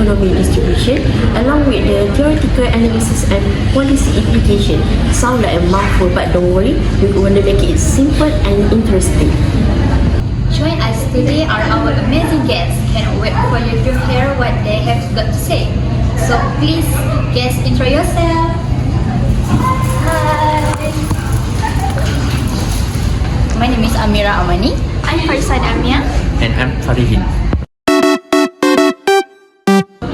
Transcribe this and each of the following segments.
economy distribution along with the theoretical analysis and policy implication. Sound like a mouthful, but don't worry, we're going to make it simple and interesting. Join us today are our amazing guests. Cannot wait for you to hear what they have got to say. So please, guests, intro yourself. Hi, My name is Amira Amani. I'm Farzad Amia. And I'm Farihin.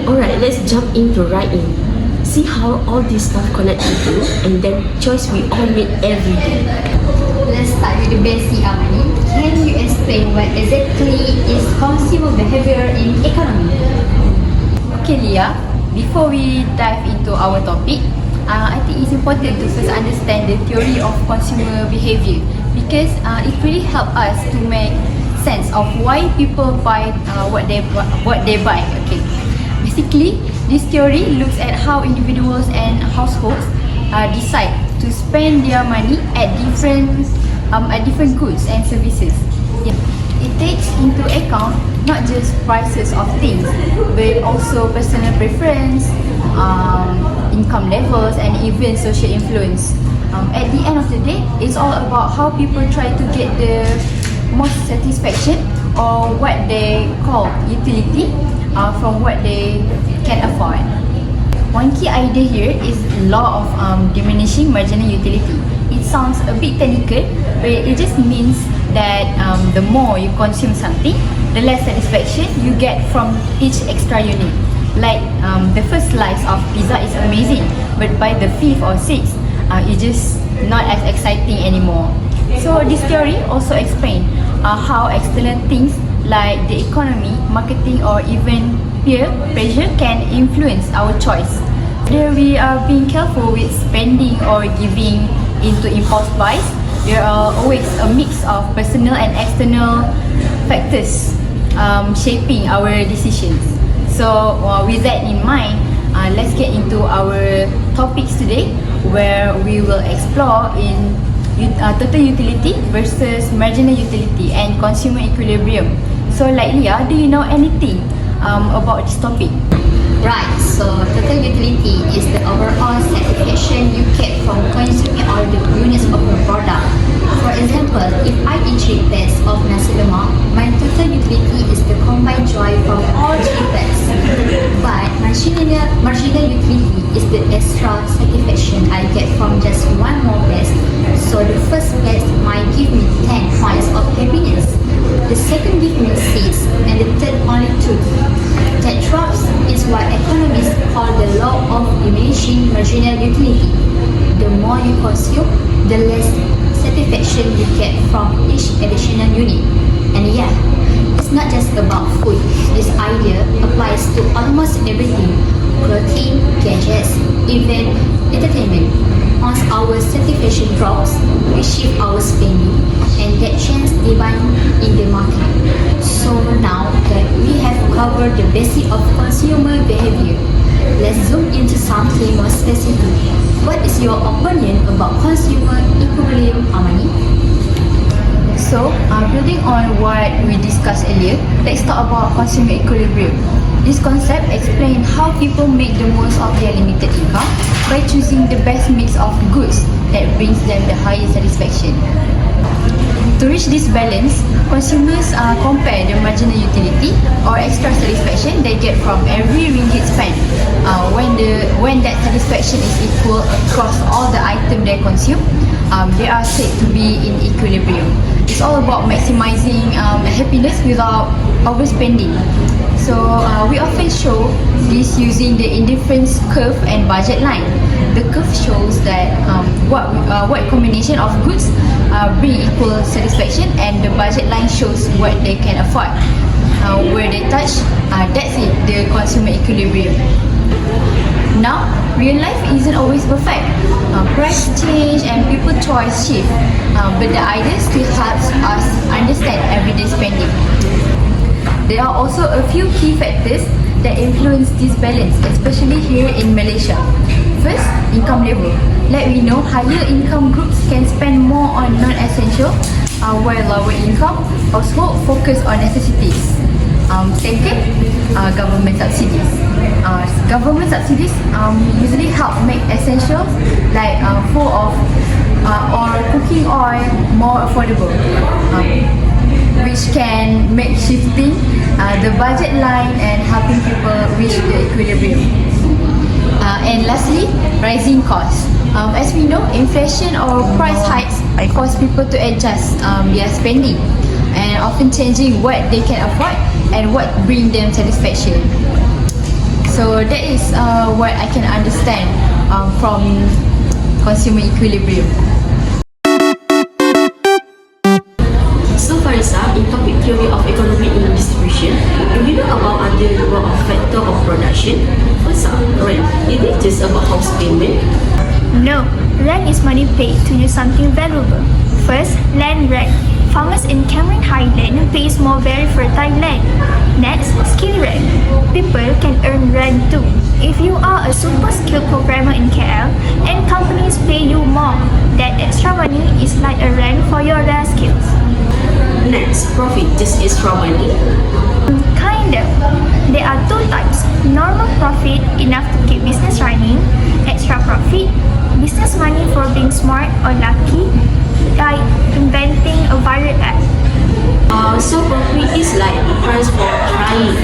Alright, let's jump into right in. See how all this stuff connects to you and then choice we all make every day. Let's start with the basic, Amani. Can you explain what exactly is consumer behavior in economy? Okay, Leah. Before we dive into our topic, I think it's important to first understand the theory of consumer behavior because it really helps us to make sense of why people buy what they buy. Okay, basically, this theory looks at how individuals and households decide to spend their money at different goods and services. Yeah. It takes into account not just prices of things, but also personal preference, income levels, and even social influence. At the end of the day, it's all about how people try to get the most satisfaction or what they call utility from what they can afford. One key idea here is law of diminishing marginal utility. It sounds a bit technical, but it just means that the more you consume something, the less satisfaction you get from each extra unit. Like the first slice of pizza is amazing, but by the fifth or sixth, it's just not as exciting anymore. So this theory also explains how external things like the economy, marketing, or even peer pressure can influence our choice. Whether we are being careful with spending or giving into impulse buys, there are always a mix of personal and external factors shaping our decisions. So with that in mind, let's get into our topics today, where we will explore in total utility versus marginal utility and consumer equilibrium. So like Leah, do you know anything about this topic? Right, so total utility is the overall satisfaction you get from consuming all the units of a product. For example, if I eat 3 plates of nasi lemak, my total utility is the combined joy from all 3 plates. But marginal utility is the extra satisfaction I get from just one more plate. So the first plate might give me 10 points of happiness, the second give me 6, and the third only 2. That drops is what economists call the law of diminishing marginal utility. The more you consume, the less satisfaction you get from each additional unit. And yeah, it's not just about food. This idea applies to almost everything: clothing, gadgets, even entertainment. Once our satisfaction drops, we shift our spending, and that changes demand in the market. So now that we have covered the basics of consumer behavior, let's zoom into something more specific. What is your opinion about consumer equilibrium, Amani? So, building on what we discussed earlier, let's talk about consumer equilibrium. This concept explains how people make the most of their limited income by choosing the best mix of goods that brings them the highest satisfaction. To reach this balance, consumers compare the marginal utility or extra satisfaction they get from every ringgit spent. When that satisfaction is equal across all the items they consume, they are said to be in equilibrium. It's all about maximizing happiness without overspending. So we often show this using the indifference curve and budget line. The curve shows that what combination of goods bring equal satisfaction, and the budget line shows what they can afford. Where they touch, that's it, the consumer equilibrium. Now, real life isn't always perfect. Price change and people choice shift, but the idea still helps us understand everyday spending. There are also a few key factors that influence this balance, especially here in Malaysia. First, income level. Like we know, higher income groups can spend more on non-essential, while lower income households focus on necessities. Second, government subsidies. Government subsidies usually help make essentials like food or cooking oil more affordable, which can make shifting the budget line and helping people reach the equilibrium. And lastly, rising costs. As we know, inflation or price hikes cause people to adjust their spending and often changing what they can afford and what bring them satisfaction. So that is what I can understand from consumer equilibrium. So Farisa, in topic theory of economic distribution, do you know about other number of factor of production? First up, rent. Is it just about house payment? No, rent is money paid to use something valuable. First, land rent. Farmers in Cameron Highland pays more very fertile land. Next, skill rent. People can earn rent too. If you are a super skilled programmer in KL and companies pay you more, that extra money is like a rent for your rare skills. Next, profit, just extra money. Kinda. There are two types. Normal profit, enough to keep business running. Extra profit, business money for being smart or lucky, like inventing a viral app. So profit is like price for trying.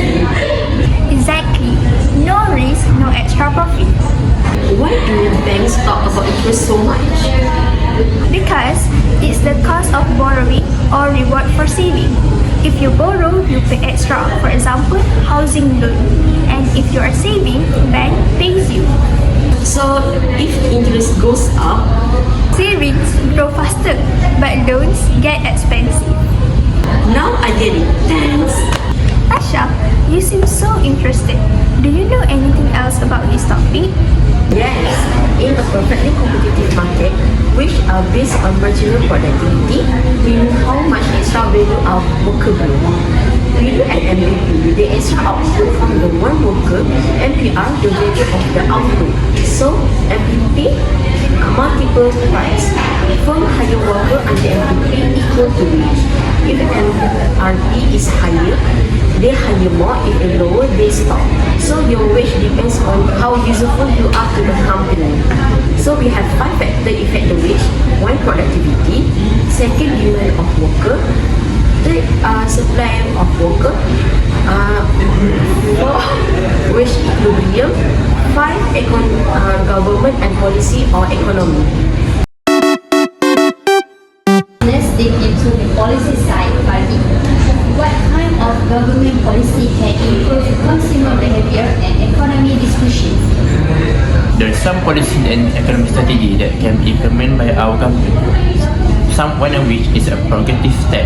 Exactly. No risk, no extra profit. Why do banks talk about interest so much? Because it's the cost of borrowing or reward for saving. If you borrow, you pay extra. For example, housing loan. And if you are saving, bank pays you. So if interest goes up, Savings grow faster, but loans get expensive. now I get it. Thanks. Asha, you seem so interested. Do you know anything else about this topic? Yes, in a perfectly competitive market, which are based on marginal productivity, we know how much extra value our worker bring. We do an MVP, the extra output from the one worker, MPR, the value of the output. So, MVP, multiple price. Firm hire worker under MVP equal to wage. If MRP is higher, they hire more. If it's lower, they stop. So your wage depends on how useful you are to the company. So we have 5 factors affect the wage. 1, productivity. 2nd, demand of worker. 3rd, supply of worker. 4, wage equilibrium. 5, government and policy or economy. Let's dig into the policy side, Fardi. What kind of government policy can improve consumer behavior and economy discussions? There are some policy and economic strategy that can be implemented by our government. One of which is a progressive step.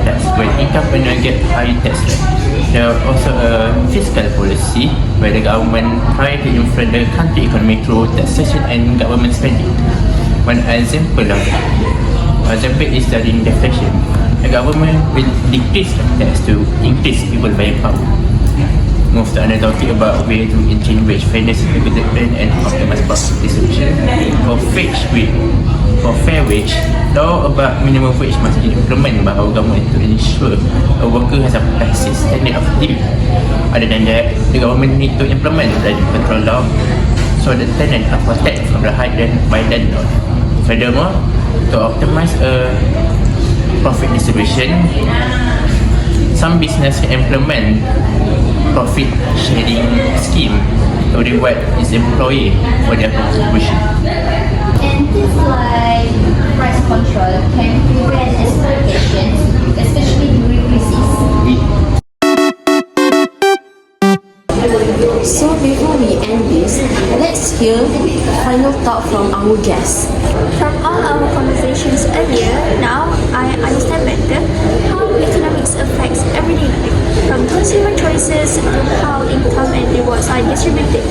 That's when income earners get high tax rate. There are also a fiscal policy where the government try to influence the country economy through taxation and government spending. One example is during deflation. The government will decrease the tax to increase people buying power. Most of the talking about way to change wage fairness, development and optimize profit distribution. For fair wage, law about minimum wage must be implemented by our government to ensure a worker has a basic standard of living. Other than that, the government need to implement the control law so the tenants are protected from the high rent by landlord. Furthermore, to optimize a profit distribution, some business can implement profit sharing scheme to reward its employee for their contribution. And things like price control can prevent exploitation, especially during crisis. So before we end this, let's hear final thought from our guests. From all our conversations earlier, now I understand better how economics affects everyday life, from consumer choices to how income and rewards are distributed.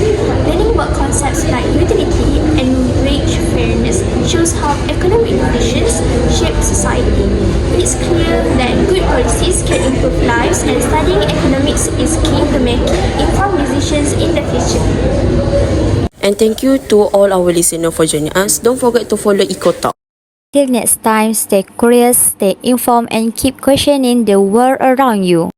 Learning about concepts like utility and wage fairness shows how economic conditions shape society. It's clear that good policies can improve lives, and studying economics is key to making informed decisions in the future. And thank you to all our listeners for joining us. Don't forget to follow Eco Talk. Till next time, stay curious, stay informed, and keep questioning the world around you.